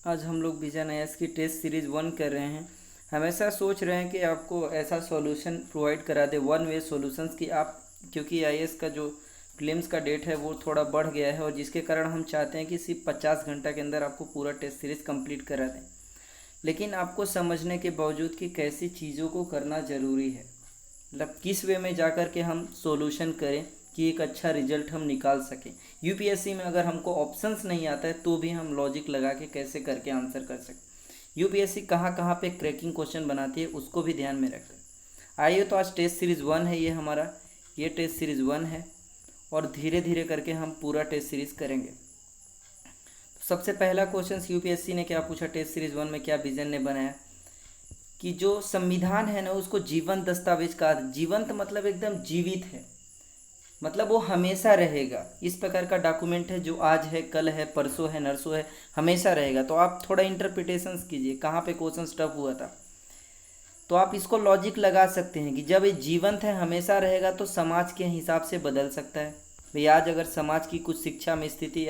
आज हम लोग विजन आईएएस की टेस्ट सीरीज़ 1 कर रहे हैं। हमेशा सोच रहे हैं कि आपको ऐसा सॉल्यूशन प्रोवाइड करा दे, वन वे सॉल्यूशंस कि आप, क्योंकि आईएएस का जो प्रीलिम्स का डेट है वो थोड़ा बढ़ गया है और जिसके कारण हम चाहते हैं कि सिर्फ 50 घंटा के अंदर आपको पूरा टेस्ट सीरीज़ कंप्लीट करा दें। लेकिन आपको समझने के बावजूद कि कैसी चीज़ों को करना ज़रूरी है, मतलब किस वे में जा कर के हम सॉल्यूशन करें कि एक अच्छा रिजल्ट हम निकाल सकें। यूपीएससी में अगर हमको ऑप्शंस नहीं आता है तो भी हम लॉजिक लगा के कैसे करके आंसर कर सकते। यूपीएससी कहाँ कहाँ पे क्रैकिंग क्वेश्चन बनाती है उसको भी ध्यान में रखें। आइए तो आज टेस्ट सीरीज़ 1 है, ये टेस्ट सीरीज़ 1 है और धीरे धीरे करके हम पूरा टेस्ट सीरीज़ करेंगे। तो सबसे पहला क्वेश्चन यूपीएससी ने क्या पूछा, टेस्ट सीरीज़ 1 में क्या विजन ने बनाया कि जो संविधान है ना उसको जीवंत दस्तावेज कहा। जीवंत मतलब एकदम जीवित है, मतलब वो हमेशा रहेगा। इस प्रकार का डॉक्यूमेंट है जो आज है, कल है, परसों है, नरसों है, हमेशा रहेगा। तो आप थोड़ा इंटरप्रिटेशंस कीजिए कहाँ पे क्वेश्चन टफ हुआ था। तो आप इसको लॉजिक लगा सकते हैं कि जब ये जीवंत है, हमेशा रहेगा, तो समाज के हिसाब से बदल सकता है। भाई आज अगर समाज की कुछ शिक्षा में स्थिति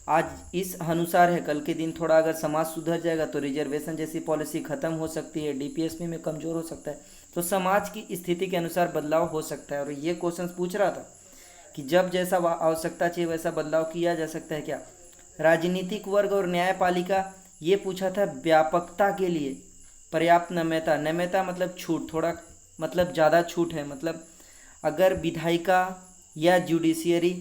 आज इस अनुसार है, कल के दिन थोड़ा अगर समाज सुधर जाएगा तो रिजर्वेशन जैसी पॉलिसी खत्म हो सकती है, डीपीएसपी में कमज़ोर हो सकता है। तो समाज की स्थिति के अनुसार बदलाव हो सकता है। और ये क्वेश्चन पूछ रहा था कि जब जैसा आवश्यकता चाहिए वैसा बदलाव किया जा सकता है क्या। राजनीतिक वर्ग और न्यायपालिका, ये पूछा था व्यापकता के लिए पर्याप्त नम्यता। नम्यता मतलब छूट, थोड़ा मतलब ज़्यादा छूट है। मतलब अगर विधायिका या जुडिशियरी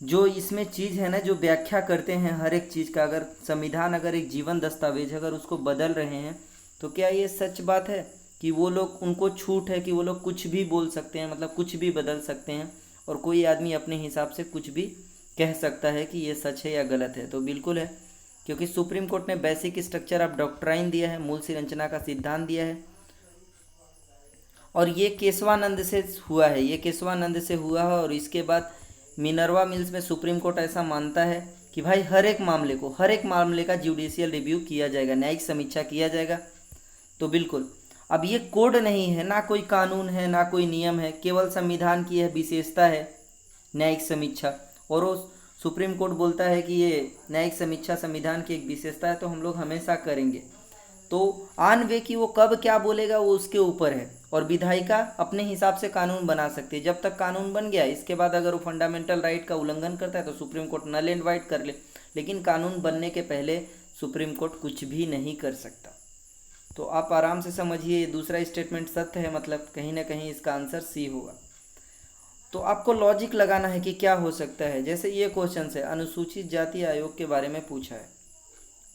जो इसमें चीज़ है ना, जो व्याख्या करते हैं हर एक चीज़ का, अगर संविधान अगर एक जीवन दस्तावेज अगर उसको बदल रहे हैं तो क्या ये सच बात है कि वो लोग, उनको छूट है कि वो लोग कुछ भी बोल सकते हैं, मतलब कुछ भी बदल सकते हैं और कोई आदमी अपने हिसाब से कुछ भी कह सकता है कि ये सच है या गलत है। तो बिल्कुल है, क्योंकि सुप्रीम कोर्ट ने बेसिक स्ट्रक्चर ऑफ डॉक्ट्राइन दिया है, मूल संरचना का सिद्धांत दिया है। और ये केशवानंद से हुआ है, और इसके बाद मिनर्वा मिल्स में सुप्रीम कोर्ट ऐसा मानता है कि भाई हर एक मामले का जुडिशियल रिव्यू किया जाएगा, न्यायिक समीक्षा किया जाएगा। तो बिल्कुल, अब ये कोड नहीं है, ना कोई कानून है, ना कोई नियम है, केवल संविधान की यह विशेषता है न्यायिक समीक्षा। और वो सुप्रीम कोर्ट बोलता है कि ये न्यायिक समीक्षा संविधान की एक विशेषता है, तो हम लोग हमेशा करेंगे। तो आन वे कि वो कब क्या बोलेगा वो उसके ऊपर है। और विधायिका अपने हिसाब से कानून बना सकती है। जब तक कानून बन गया, इसके बाद अगर वो फंडामेंटल राइट का उल्लंघन करता है तो supreme court null and void कर ले, लेकिन कानून बनने के पहले सुप्रीम कोर्ट कुछ भी नहीं कर सकता। तो आप आराम से समझिए, दूसरा स्टेटमेंट सत्य है, मतलब कहीं ना कहीं इसका आंसर सी होगा। तो आपको लॉजिक लगाना है कि क्या हो सकता है। जैसे ये क्वेश्चन है, अनुसूचित जाति आयोग के बारे में पूछा है,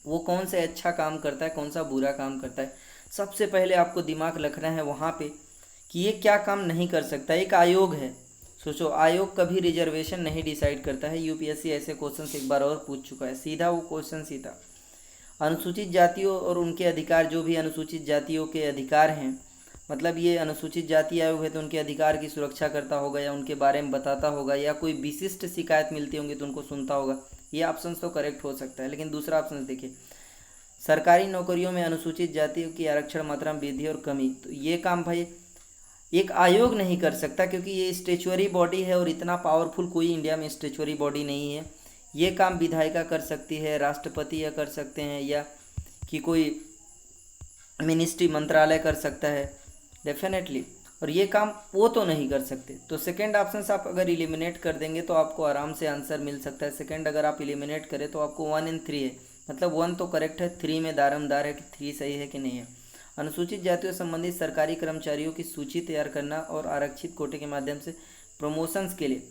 वो कौन सा अच्छा काम करता है, कौन सा बुरा काम करता है। सबसे पहले आपको दिमाग रखना है वहाँ पे कि ये क्या काम नहीं कर सकता। एक आयोग है, सोचो, आयोग कभी रिजर्वेशन नहीं डिसाइड करता है। यूपीएससी ऐसे क्वेश्चन एक बार और पूछ चुका है, सीधा वो क्वेश्चन सीधा। अनुसूचित जातियों और उनके अधिकार, जो भी अनुसूचित जातियों के अधिकार हैं, मतलब ये अनुसूचित जाति आयोग है तो उनके अधिकार की सुरक्षा करता होगा या उनके बारे में बताता होगा, या कोई विशिष्ट शिकायत मिलती होंगी तो उनको सुनता होगा। ये ऑप्शन तो करेक्ट हो सकता है। लेकिन दूसरा ऑप्शन देखिए, सरकारी नौकरियों में अनुसूचित जातियों की आरक्षण मात्रा में वृद्धि और कमी। तो ये काम भाई एक आयोग नहीं कर सकता, क्योंकि ये स्टेचुअरी बॉडी है और इतना पावरफुल कोई इंडिया में स्टेचुअरी बॉडी नहीं है। ये काम विधायिका कर सकती है, राष्ट्रपति या कर सकते हैं, या कि कोई मिनिस्ट्री मंत्रालय कर सकता है डेफिनेटली। और ये काम वो तो नहीं कर सकते। तो सेकंड ऑप्शन आप अगर एलिमिनेट कर देंगे तो आपको आराम से आंसर मिल सकता है। सेकंड अगर आप एलिमिनेट करें तो आपको 1 और 3 है, मतलब 1 तो करेक्ट है, 3 में दारमदार है कि 3 सही है कि नहीं है। अनुसूचित जातियों से संबंधित सरकारी कर्मचारियों की सूची तैयार करना और आरक्षित कोटे के माध्यम से प्रमोशंस के लिए।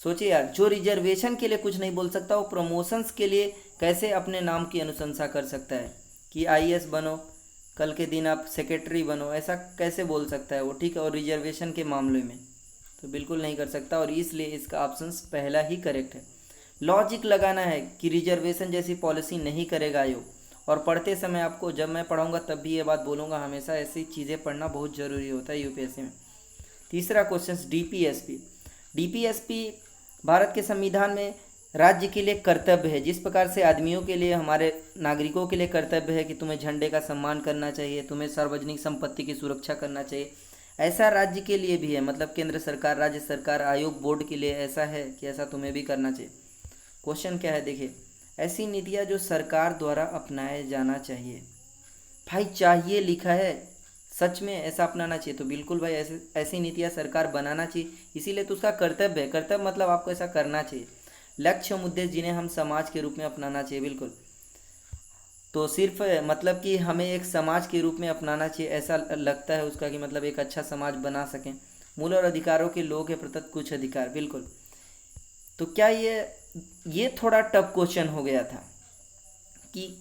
सोचिए यार, जो रिजर्वेशन के लिए कुछ नहीं बोल सकता वो प्रमोशंस के लिए कैसे अपने नाम की अनुशंसा कर सकता है कि आईएएस बनो, कल के दिन आप सेक्रेटरी बनो, ऐसा कैसे बोल सकता है वो, ठीक है। और रिजर्वेशन के मामले में तो बिल्कुल नहीं कर सकता, और इसलिए इसका ऑप्शन पहला ही करेक्ट है। लॉजिक लगाना है कि रिजर्वेशन जैसी पॉलिसी नहीं करेगा आयोग। और पढ़ते समय आपको, जब मैं पढ़ाऊँगा तब भी ये बात बोलूँगा, हमेशा ऐसी चीज़ें पढ़ना बहुत ज़रूरी होता है यूपीएससी में। तीसरा क्वेश्चन, डीपीएसपी भारत के संविधान में राज्य के लिए कर्तव्य है। जिस प्रकार से आदमियों के लिए, हमारे नागरिकों के लिए कर्तव्य है कि तुम्हें झंडे का सम्मान करना चाहिए, तुम्हें सार्वजनिक संपत्ति की सुरक्षा करना चाहिए, ऐसा राज्य के लिए भी है। मतलब केंद्र सरकार, राज्य सरकार, आयोग, बोर्ड के लिए ऐसा है कि ऐसा तुम्हें भी करना चाहिए। क्वेश्चन क्या है देखिए, ऐसी नीतियाँ जो सरकार द्वारा अपनाया जाना चाहिए। भाई चाहिए लिखा है, सच में ऐसा अपनाना चाहिए तो बिल्कुल भाई ऐसे ऐसी नीतियाँ सरकार बनाना चाहिए, इसीलिए तो उसका कर्तव्य है। कर्तव्य मतलब आपको ऐसा करना चाहिए। लक्ष्य मुद्दे जिन्हें हम समाज के रूप में अपनाना चाहिए, बिल्कुल। तो सिर्फ मतलब कि हमें एक समाज के रूप में अपनाना चाहिए, ऐसा लगता है उसका कि मतलब एक अच्छा समाज बना सकें। मूल और अधिकारों के लोग हैं प्रदत्त कुछ अधिकार, बिल्कुल। तो क्या ये थोड़ा टफ क्वेश्चन हो गया था कि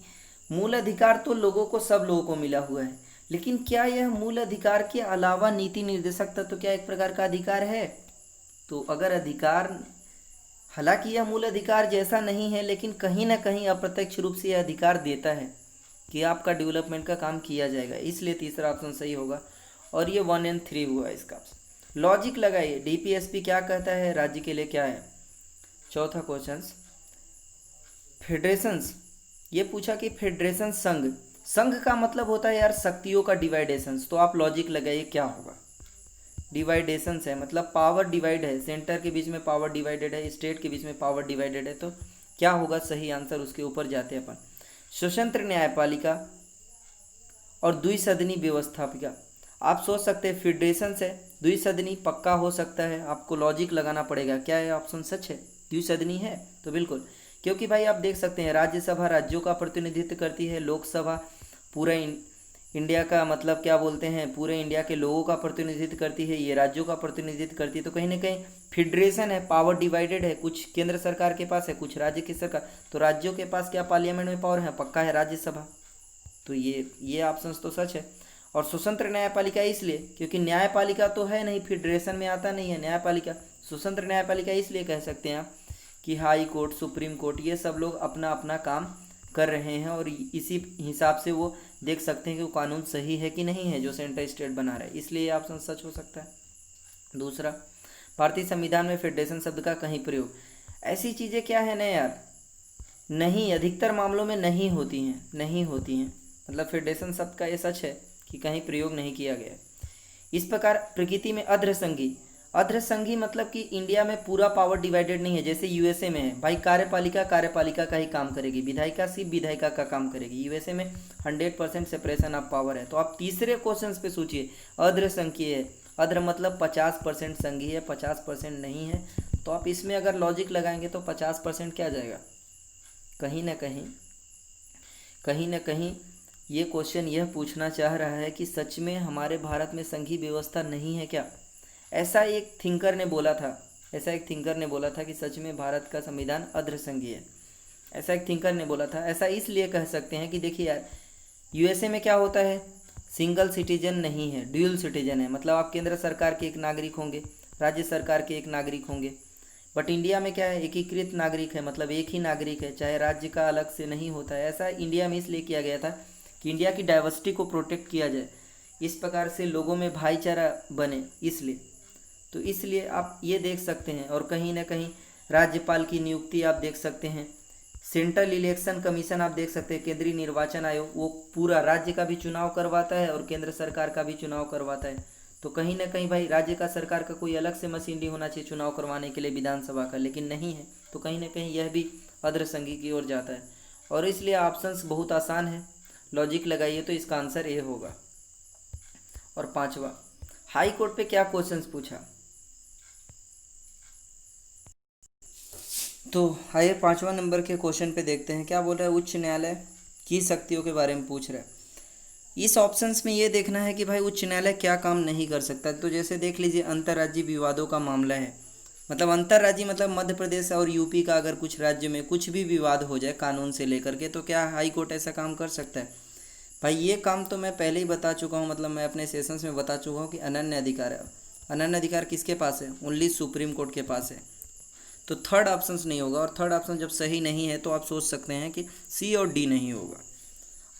मूल अधिकार तो लोगों को, सब लोगों को मिला हुआ है, लेकिन क्या यह मूल अधिकार के अलावा नीति निर्देशक तत्व क्या एक प्रकार का अधिकार है? तो अगर अधिकार, हालांकि यह मूल अधिकार जैसा नहीं है, लेकिन कहीं ना कहीं अप्रत्यक्ष रूप से यह अधिकार देता है कि आपका डेवलपमेंट का काम किया जाएगा, इसलिए तीसरा ऑप्शन सही होगा। और ये 1 और 3 हुआ इसका। लॉजिक लगाइए, डीपीएसपी क्या कहता है, राज्य के लिए क्या है। चौथा क्वेश्चन, फेडरेशंस, ये पूछा कि फेडरेशन संघ, संघ का मतलब होता है यार शक्तियों का डिवाइडेशंस, तो आप लॉजिक लगाइए क्या होगा। डिवाइडेशंस है मतलब पावर डिवाइड है, सेंटर के बीच में पावर डिवाइडेड है, स्टेट के बीच में पावर डिवाइडेड है, तो क्या होगा सही आंसर, उसके ऊपर जाते हैं अपन। स्वतंत्र न्यायपालिका और द्विसदनी व्यवस्थापिका, आप सोच सकते हैं फेडरेशन है, द्विसदनी पक्का हो सकता है, आपको लॉजिक लगाना पड़ेगा, क्या है ऑप्शन सच है, द्विसदनी है तो बिल्कुल। क्योंकि भाई आप देख सकते हैं राज्यसभा राज्यों का प्रतिनिधित्व करती है, लोकसभा पूरा इंडिया का मतलब क्या बोलते हैं, पूरे इंडिया के लोगों का प्रतिनिधित्व करती है, ये राज्यों का प्रतिनिधित्व करती है। तो कहीं ना कहीं फेडरेशन है, पावर डिवाइडेड है, कुछ केंद्र सरकार के पास है, कुछ राज्य की सरकार, तो राज्यों के पास क्या पार्लियामेंट में पावर है, पक्का है राज्यसभा। तो ये ऑप्शन तो सच है। और स्वतंत्र न्यायपालिका इसलिए क्योंकि न्यायपालिका तो है नहीं, फेडरेशन में आता नहीं है न्यायपालिका। स्वतंत्र न्यायपालिका इसलिए कह सकते हैं आप कि हाई कोर्ट, सुप्रीम कोर्ट, ये सब लोग अपना अपना काम कर रहे हैं और इसी हिसाब से वो देख सकते हैं कि वो कानून सही है कि नहीं है जो सेंटर स्टेट बना रहा है, इसलिए ये ऑप्शन सच हो सकता है। दूसरा, भारतीय संविधान में फेडरेशन शब्द का कहीं प्रयोग, ऐसी चीज़ें क्या है ना यार, नहीं, अधिकतर मामलों में नहीं होती हैं, नहीं होती हैं, मतलब फेडरेशन शब्द का ये सच है कि कहीं प्रयोग नहीं किया गया। इस प्रकार प्रकृति में अर्धसंघी, अर्धसंघी मतलब कि इंडिया में पूरा पावर डिवाइडेड नहीं है, जैसे यूएसए में है भाई, कार्यपालिका कार्यपालिका का ही काम करेगी, विधायिका सिर्फ विधायिका का काम करेगी। यूएसए में 100% सेपरेशन ऑफ पावर है। तो आप तीसरे क्वेश्चन पे सोचिए, अर्धसंघीय है, अर्ध मतलब 50% संघीय है, 50% नहीं है, तो आप इसमें अगर लॉजिक लगाएंगे तो 50% क्या जाएगा, कहीं ना कहीं ये क्वेश्चन यह पूछना चाह रहा है कि सच में हमारे भारत में संघीय व्यवस्था नहीं है क्या। ऐसा एक थिंकर ने बोला था, ऐसा एक थिंकर ने बोला था कि सच में भारत का संविधान अर्धसंघीय है, ऐसा एक थिंकर ने बोला था। ऐसा इसलिए कह सकते हैं कि देखिए यार, यूएसए में क्या होता है, सिंगल सिटीजन नहीं है, ड्यूल सिटीजन है, मतलब आप केंद्र सरकार के एक नागरिक होंगे, राज्य सरकार के एक नागरिक होंगे। बट इंडिया में क्या है, एकीकृत नागरिक है, मतलब एक ही नागरिक है, चाहे राज्य का अलग से नहीं होता है। ऐसा इंडिया में इसलिए किया गया था कि इंडिया की डाइवर्सिटी को प्रोटेक्ट किया जाए, इस प्रकार से लोगों में भाईचारा बने, इसलिए। तो इसलिए आप ये देख सकते हैं। और कहीं ना कहीं राज्यपाल की नियुक्ति आप देख सकते हैं, सेंट्रल इलेक्शन कमीशन आप देख सकते हैं, केंद्रीय निर्वाचन आयोग, वो पूरा राज्य का भी चुनाव करवाता है और केंद्र सरकार का भी चुनाव करवाता है। तो कहीं ना कहीं भाई राज्य का सरकार का कोई अलग से मशीनरी होना चाहिए चुनाव करवाने के लिए विधानसभा का, लेकिन नहीं है, तो कहीं ना कहीं यह भी अर्धसंघी की ओर जाता है। और इसलिए ऑप्शंस बहुत आसान है, लॉजिक लगाइए तो इसका आंसर ए होगा। और पांचवा, हाई कोर्ट पे क्या क्वेश्चंस पूछा, तो आइए 5वां नंबर के क्वेश्चन पे देखते हैं क्या बोल रहा है। उच्च न्यायालय की शक्तियों के बारे में पूछ रहा है। इस ऑप्शंस में ये देखना है कि भाई उच्च न्यायालय क्या काम नहीं कर सकता। तो जैसे देख लीजिए, अंतर्राज्यीय विवादों का मामला है, मतलब अंतर्राज्यीय मतलब मध्य प्रदेश और यूपी का अगर कुछ राज्य में कुछ भी विवाद हो जाए कानून से लेकर के, तो क्या हाई कोर्ट ऐसा काम कर सकता है? भाई ये काम तो मैं पहले ही बता चुका हूँ, मतलब मैं अपने सेशंस में बता चुका हूँ कि अनन्य अधिकार है। अनन्य अधिकार किसके पास है? ओनली सुप्रीम कोर्ट के पास है। तो थर्ड ऑप्शन नहीं होगा, और थर्ड ऑप्शन जब सही नहीं है तो आप सोच सकते हैं कि सी और डी नहीं होगा।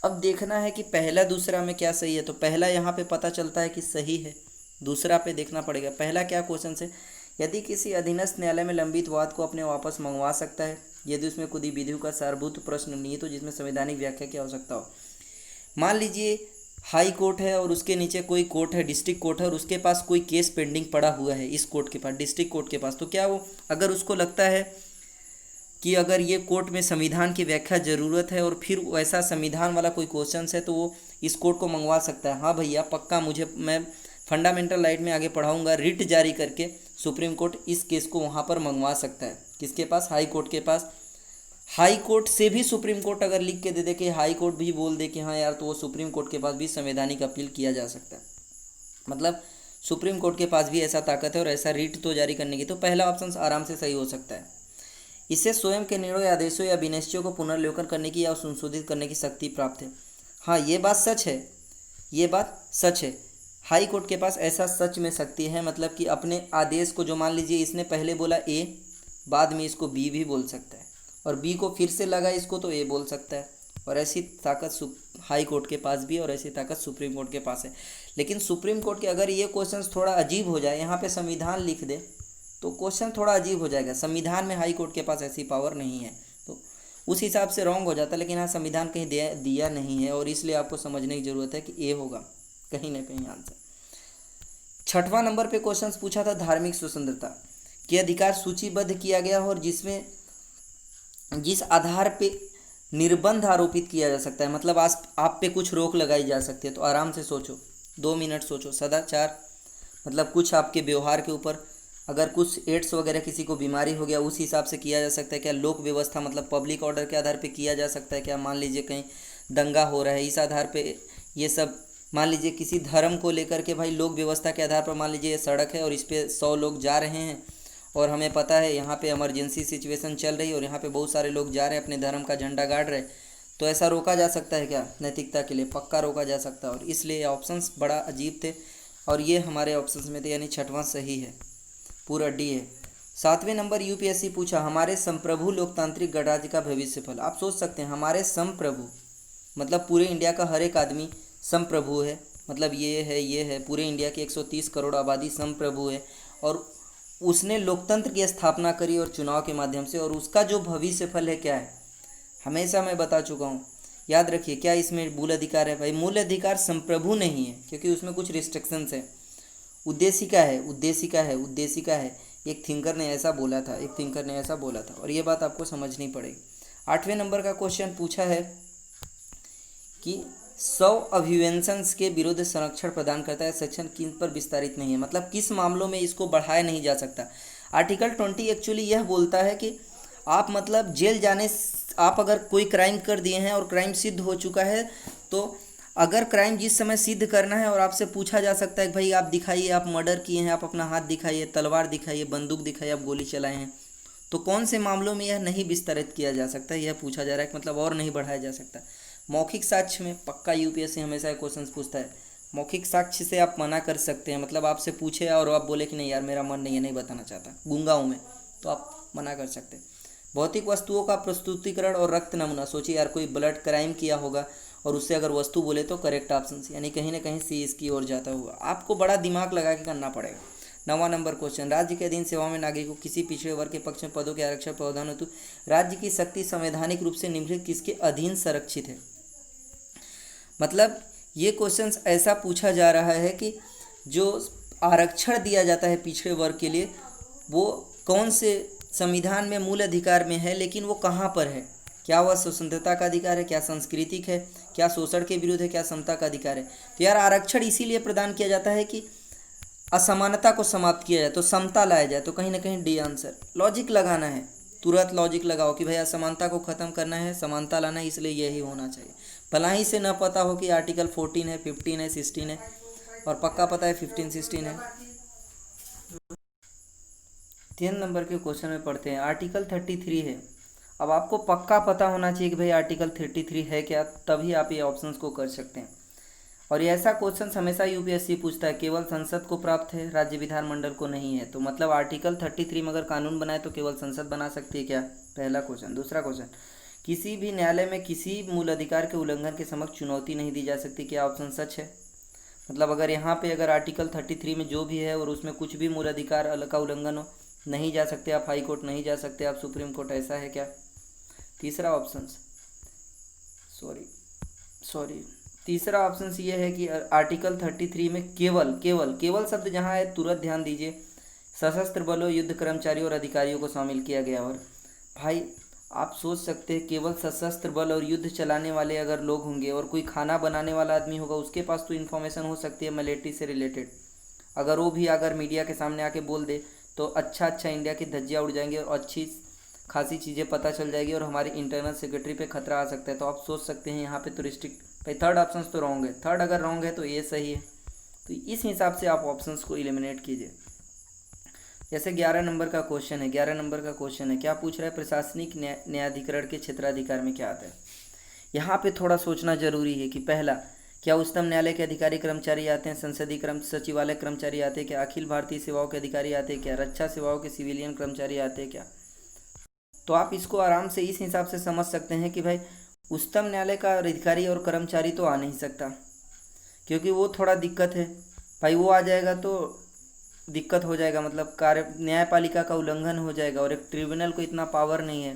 अब देखना है कि पहला दूसरा में क्या सही है। तो पहला यहाँ पे पता चलता है कि सही है, दूसरा पे देखना पड़ेगा। पहला क्या क्वेश्चन है, यदि किसी अधीनस्थ न्यायालय में लंबित वाद को अपने वापस मंगवा सकता है यदि उसमें कोई विधि का सारभूत प्रश्न नहीं है तो जिसमें संवैधानिक व्याख्या की आवश्यकता हो। मान लीजिए हाई कोर्ट है और उसके नीचे कोई कोर्ट है, डिस्ट्रिक्ट कोर्ट है, और उसके पास कोई केस पेंडिंग पड़ा हुआ है इस कोर्ट के पास, डिस्ट्रिक्ट कोर्ट के पास, तो क्या वो, अगर उसको लगता है कि अगर ये कोर्ट में संविधान की व्याख्या ज़रूरत है और फिर वैसा संविधान वाला कोई क्वेश्चन है तो वो इस कोर्ट को मंगवा सकता है। हाँ भैया पक्का, मैं फंडामेंटल राइट में आगे पढ़ाऊँगा, रिट जारी करके सुप्रीम कोर्ट इस केस को वहाँ पर मंगवा सकता है। किसके पास? हाई कोर्ट के पास। हाई कोर्ट से भी सुप्रीम कोर्ट अगर लिख के दे दे कि हाई कोर्ट भी बोल दे कि हाँ यार, तो वो सुप्रीम कोर्ट के पास भी संवैधानिक अपील किया जा सकता है। मतलब सुप्रीम कोर्ट के पास भी ऐसा ताकत है और ऐसा रीट तो जारी करने की, तो पहला ऑप्शन आराम से सही हो सकता है। इससे स्वयं के निर्णय, आदेशों या विनिश्चयों को पुनर्लेखन करने की या संशोधित करने की शक्ति प्राप्त है। हाँ ये बात सच है, ये बात सच है। हाई कोर्ट के पास ऐसा सच में शक्ति है, मतलब कि अपने आदेश को, जो मान लीजिए इसने पहले बोला ए, बाद में इसको बी भी बोल सकता है, और बी को फिर से लगा इसको तो ए बोल सकता है। और ऐसी ताकत हाई कोर्ट के पास भी है और ऐसी ताकत सुप्रीम कोर्ट के पास है। लेकिन सुप्रीम कोर्ट के अगर ये क्वेश्चन थोड़ा अजीब हो जाए, यहाँ पे संविधान लिख दे तो क्वेश्चन थोड़ा अजीब हो जाएगा। संविधान में हाई कोर्ट के पास ऐसी पावर नहीं है, तो उस हिसाब से रॉन्ग हो जाता है। लेकिन हाँ संविधान कहीं दिया नहीं है, और इसलिए आपको समझने की ज़रूरत है कि ए होगा कहीं ना कहीं आंसर। 6वां नंबर पे क्वेश्चन पूछा था धार्मिक स्वतंत्रता के अधिकार सूचीबद्ध किया गया और जिसमें जिस आधार पे निर्बंध आरोपित किया जा सकता है, मतलब आप पे कुछ रोक लगाई जा सकती है। तो आराम से सोचो, 2 मिनट सोचो। सदाचार मतलब कुछ आपके व्यवहार के ऊपर, अगर कुछ एड्स वगैरह किसी को बीमारी हो गया उस हिसाब से किया जा सकता है क्या? लोक व्यवस्था मतलब पब्लिक ऑर्डर के आधार पे किया जा सकता है क्या? मान लीजिए कहीं दंगा हो रहा है, इस आधार पे ये सब। मान लीजिए किसी धर्म को लेकर के भाई लोक व्यवस्था के आधार पर, मान लीजिए ये सड़क है और इस पर 100 लोग जा रहे हैं और हमें पता है यहाँ पे इमरजेंसी सिचुएशन चल रही है और यहाँ पे बहुत सारे लोग जा रहे हैं अपने धर्म का झंडा गाड़ रहे, तो ऐसा रोका जा सकता है क्या? नैतिकता के लिए पक्का रोका जा सकता है। और इसलिए ऑप्शंस बड़ा अजीब थे और ये हमारे ऑप्शंस में थे, यानी 6वां सही है, पूरा डी है। 7वें नंबर यूपीएससी पूछा हमारे संप्रभु लोकतांत्रिक गणराज्य का भविष्यफल। आप सोच सकते हैं हमारे संप्रभु मतलब पूरे इंडिया का हर एक आदमी संप्रभु है, मतलब ये है पूरे इंडिया की 130 करोड़ आबादी संप्रभु है, और उसने लोकतंत्र की स्थापना करी और चुनाव के माध्यम से, और उसका जो भविष्यफल है क्या है? हमेशा मैं बता चुका हूँ, याद रखिए। क्या इसमें मूल अधिकार है? भाई मूल अधिकार संप्रभु नहीं है, क्योंकि उसमें कुछ रिस्ट्रिक्शंस है। उद्देशिका है। एक थिंकर ने ऐसा बोला था, और ये बात आपको समझनी पड़ेगी। 8वें नंबर का क्वेश्चन पूछा है कि 100 अभिवेंशंस के विरुद्ध संरक्षण प्रदान करता है, सेक्शन किन पर विस्तारित नहीं है, मतलब किस मामलों में इसको बढ़ाया नहीं जा सकता। आर्टिकल 20 एक्चुअली यह बोलता है कि आप मतलब जेल जाने, आप अगर कोई क्राइम कर दिए हैं और क्राइम सिद्ध हो चुका है, तो अगर क्राइम जिस समय सिद्ध करना है और आपसे पूछा जा सकता है कि भाई आप दिखाइए, आप मर्डर किए हैं, आप अपना हाथ दिखाइए, तलवार दिखाइए, बंदूक दिखाइए, आप गोली चलाए हैं, तो कौन से मामलों में यह नहीं विस्तारित किया जा सकता, यह पूछा जा रहा है, मतलब और नहीं बढ़ाया जा सकता। मौखिक साक्ष्य में पक्का यूपीएससी हमेशा क्वेश्चन पूछता है। मौखिक साक्ष्य से आप मना कर सकते हैं, मतलब आपसे पूछे और आप बोले कि नहीं यार मेरा मन नहीं है, नहीं बताना चाहता, गूंगा हूँ मैं, तो आप मना कर सकते हैं। भौतिक वस्तुओं का प्रस्तुतिकरण और रक्त नमूना, सोचिए यार कोई ब्लड क्राइम किया होगा और उससे अगर वस्तु बोले तो करेक्ट ऑप्शन, यानी कहीं ना कहीं सी इसकी ओर जाता हुआ। आपको बड़ा दिमाग लगा के करना पड़ेगा। 9वां नंबर क्वेश्चन, राज्य के अधीन सेवा में नागरिकों को किसी पिछड़े वर्ग के पक्ष में पदों के आरक्षण प्रावधान हेतु राज्य की शक्ति संवैधानिक रूप से निम्नलिखित किसके अधीन संरक्षित है। मतलब ये क्वेश्चन ऐसा पूछा जा रहा है कि जो आरक्षण दिया जाता है पिछड़े वर्ग के लिए, वो कौन से संविधान में मूल अधिकार में है, लेकिन वो कहाँ पर है? क्या वह स्वतंत्रता का अधिकार है, क्या सांस्कृतिक है, क्या शोषण के विरुद्ध है, क्या समता का अधिकार है? तो यार आरक्षण इसीलिए प्रदान किया जाता है कि असमानता को समाप्त किया जाए, तो समता लाया जाए, तो कहीं ना कहीं डी आंसर। लॉजिक लगाना है, तुरंत लॉजिक लगाओ कि भाई असमानता को ख़त्म करना है, समानता लाना है, इसलिए यही होना चाहिए। भला ही से न पता हो कि आर्टिकल 14 है, 15 है, 16 है, और पक्का पता है 15, 16 है। 3 नंबर के क्वेश्चन में पढ़ते हैं, आर्टिकल 33 है। अब आपको पक्का पता होना चाहिए कि भाई आर्टिकल 33 है क्या, तभी आप ये ऑप्शंस को कर सकते हैं। और ये ऐसा क्वेश्चन हमेशा यूपीएससी पूछता है, केवल संसद को प्राप्त है, राज्य विधानमंडल को नहीं है। तो मतलब आर्टिकल 33 में अगर कानून बनाए तो केवल संसद बना सकती है क्या? पहला क्वेश्चन। दूसरा क्वेश्चन, किसी भी न्यायालय में किसी मूल अधिकार के उल्लंघन के समक्ष चुनौती नहीं दी जा सकती, क्या ऑप्शन सच है? मतलब अगर यहाँ पे अगर आर्टिकल 33 में जो भी है और उसमें कुछ भी मूल अधिकार का उल्लंघन हो, नहीं जा सकते आप हाई कोर्ट, नहीं जा सकते आप सुप्रीम कोर्ट, ऐसा है क्या? तीसरा ऑप्शन तीसरा ऑप्शन ये है कि आर्टिकल 33 में केवल शब्द जहाँ है तुरंत ध्यान दीजिए, सशस्त्र बलों, युद्ध कर्मचारियों और अधिकारियों को शामिल किया गया। और भाई आप सोच सकते हैं केवल सशस्त्र बल और युद्ध चलाने वाले अगर लोग होंगे और कोई खाना बनाने वाला आदमी होगा, उसके पास तो इन्फॉर्मेशन हो सकती है मिलिट्री से रिलेटेड। अगर वो भी अगर मीडिया के सामने आके बोल दे तो अच्छा अच्छा इंडिया की धज्जियाँ उड़ जाएंगी और अच्छी खासी चीज़ें पता चल जाएगी और हमारी इंटरनल सिक्योरिटी पे खतरा आ सकता है। तो आप सोच सकते हैं यहाँ पे तो रिस्ट्रिक्ट भाई थर्ड ऑप्शन तो रॉन्ग है, थर्ड अगर रॉन्ग है तो ये सही है। तो इस हिसाब से आप ऑप्शंस को एलिमिनेट कीजिए। जैसे 11 नंबर का क्वेश्चन है, 11 नंबर का क्वेश्चन है, क्या पूछ रहा है, प्रशासनिक न्यायाधिकरण के क्षेत्राधिकार में क्या आता है। यहाँ पे थोड़ा सोचना जरूरी है कि पहला, क्या उच्चतम न्यायालय के अधिकारी कर्मचारी आते हैं, संसदीय सचिवालय कर्मचारी आते हैं क्या, अखिल भारतीय सेवाओं के अधिकारी आते हैं क्या, रक्षा सेवाओं के सिविलियन कर्मचारी आते हैं क्या। तो आप इसको आराम से इस हिसाब से समझ सकते हैं कि भाई उच्चतम न्यायालय का अधिकारी और कर्मचारी तो आ नहीं सकता, क्योंकि वो थोड़ा दिक्कत है भाई, वो आ जाएगा तो दिक्कत हो जाएगा, मतलब कार्य न्यायपालिका का उल्लंघन हो जाएगा और एक ट्रिब्यूनल को इतना पावर नहीं है।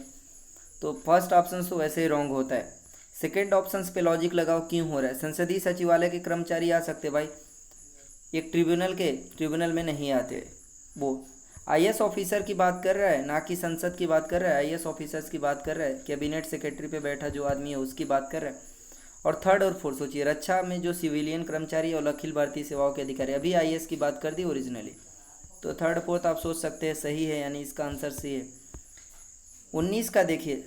तो फर्स्ट ऑप्शन तो वैसे ही रॉन्ग होता है। सेकेंड ऑप्शन पे लॉजिक लगाओ क्यों हो रहा है, संसदीय सचिवालय के कर्मचारी आ सकते भाई, एक ट्रिब्यूनल में नहीं आते। वो आईएएस ऑफिसर की बात कर रहा है, ना कि संसद की बात कर रहा है, आईएएस ऑफिसर्स की बात कर रहा है, कैबिनेट सेक्रेटरी पे बैठा जो आदमी है उसकी बात कर रहा है। और थर्ड और फोर्थ सोचिए, रक्षा में जो सिविलियन कर्मचारी और अखिल भारतीय सेवाओं के अधिकारी, अभी आईएएस की बात कर दी ओरिजिनली। तो थर्ड फोर्थ आप सोच सकते हैं सही है, यानी इसका आंसर सी है। 19 का देखिए,